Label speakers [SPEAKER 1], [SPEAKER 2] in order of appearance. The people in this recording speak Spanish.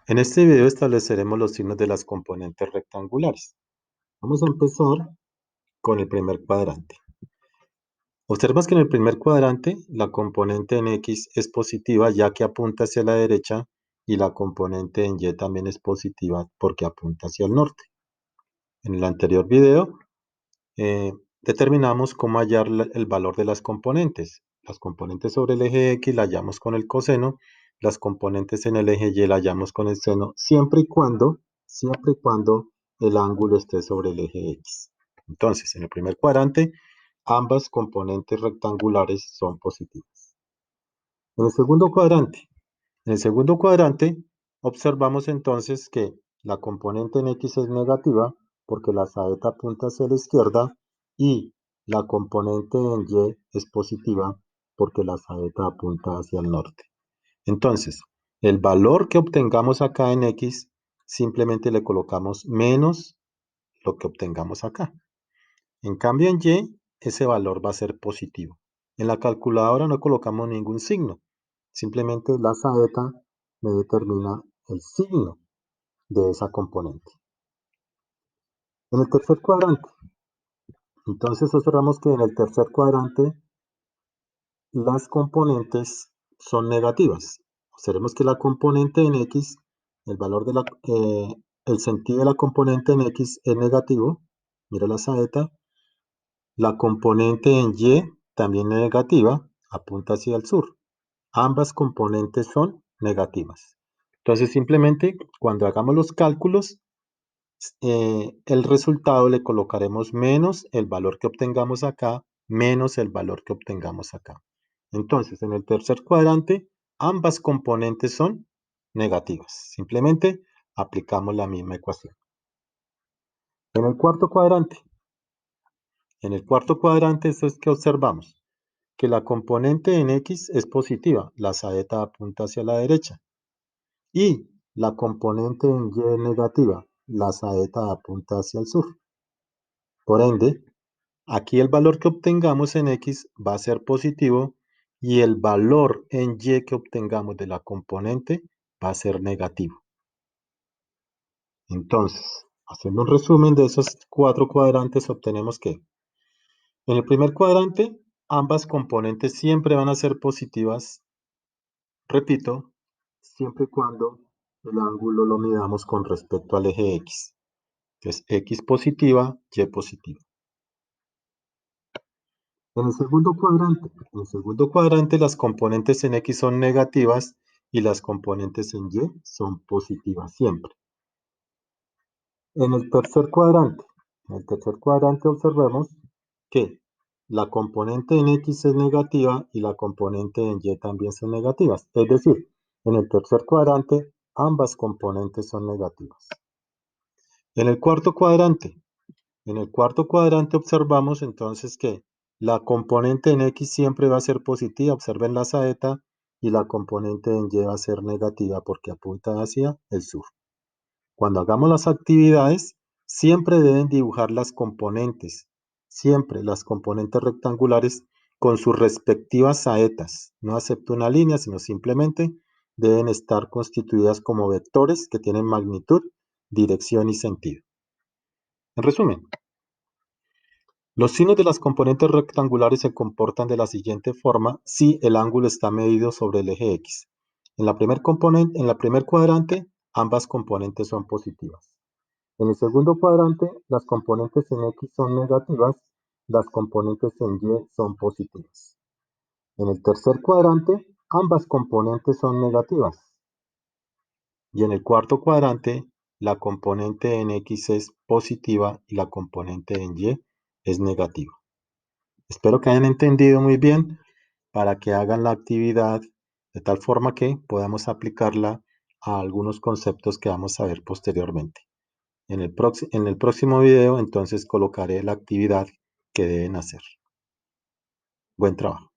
[SPEAKER 1] En este video estableceremos los signos de las componentes rectangulares. Vamos a empezar con el primer cuadrante. Observas que en el primer cuadrante la componente en X es positiva ya que apunta hacia la derecha y la componente en Y también es positiva porque apunta hacia el norte. En el anterior video determinamos cómo hallar el valor de las componentes. Las componentes sobre el eje X la hallamos con el coseno, las componentes en el eje Y la hallamos con el seno, siempre y cuando el ángulo esté sobre el eje X. Entonces, en el primer cuadrante, ambas componentes rectangulares son positivas. En el segundo cuadrante, observamos entonces que la componente en X es negativa porque la saeta apunta hacia la izquierda y la componente en Y es positiva porque la saeta apunta hacia el norte. Entonces, el valor que obtengamos acá en X, simplemente le colocamos menos lo que obtengamos acá. En cambio en Y, ese valor va a ser positivo. En la calculadora no colocamos ningún signo. Simplemente la saeta me determina el signo de esa componente. En el tercer cuadrante, entonces observamos que en el tercer cuadrante las componentes son negativas. Observemos que la componente en X, el sentido de la componente en X es negativo. Mira la saeta. La componente en Y también es negativa, apunta hacia el sur. Ambas componentes son negativas. Entonces simplemente cuando hagamos los cálculos, el resultado le colocaremos menos el valor que obtengamos acá, menos el valor que obtengamos acá. Entonces, en el tercer cuadrante, ambas componentes son negativas. Simplemente aplicamos la misma ecuación. En el cuarto cuadrante, esto es que observamos que la componente en X es positiva, la saeta apunta hacia la derecha, y la componente en Y es negativa, la saeta apunta hacia el sur. Por ende, aquí el valor que obtengamos en X va a ser positivo y el valor en Y que obtengamos de la componente va a ser negativo. Entonces, haciendo un resumen de esos cuatro cuadrantes, obtenemos que en el primer cuadrante, ambas componentes siempre van a ser positivas, repito, siempre y cuando el ángulo lo midamos con respecto al eje X. Entonces, X positiva, Y positiva. En el segundo cuadrante las componentes en X son negativas y las componentes en Y son positivas siempre. En el tercer cuadrante observemos que la componente en X es negativa y la componente en Y también son negativas. Es decir, en el tercer cuadrante ambas componentes son negativas. En el cuarto cuadrante observamos entonces que la componente en X siempre va a ser positiva, observen la saeta, y la componente en Y va a ser negativa porque apunta hacia el sur. Cuando hagamos las actividades, siempre deben dibujar siempre las componentes rectangulares con sus respectivas saetas. No acepto una línea, sino simplemente deben estar constituidas como vectores que tienen magnitud, dirección y sentido. En resumen, los signos de las componentes rectangulares se comportan de la siguiente forma si el ángulo está medido sobre el eje X. En la primer cuadrante, ambas componentes son positivas. En el segundo cuadrante, las componentes en X son negativas, las componentes en Y son positivas. En el tercer cuadrante, ambas componentes son negativas. Y en el cuarto cuadrante, la componente en X es positiva y la componente en Y es negativa. Espero que hayan entendido muy bien para que hagan la actividad de tal forma que podamos aplicarla a algunos conceptos que vamos a ver posteriormente. En el próximo video entonces colocaré la actividad que deben hacer. Buen trabajo.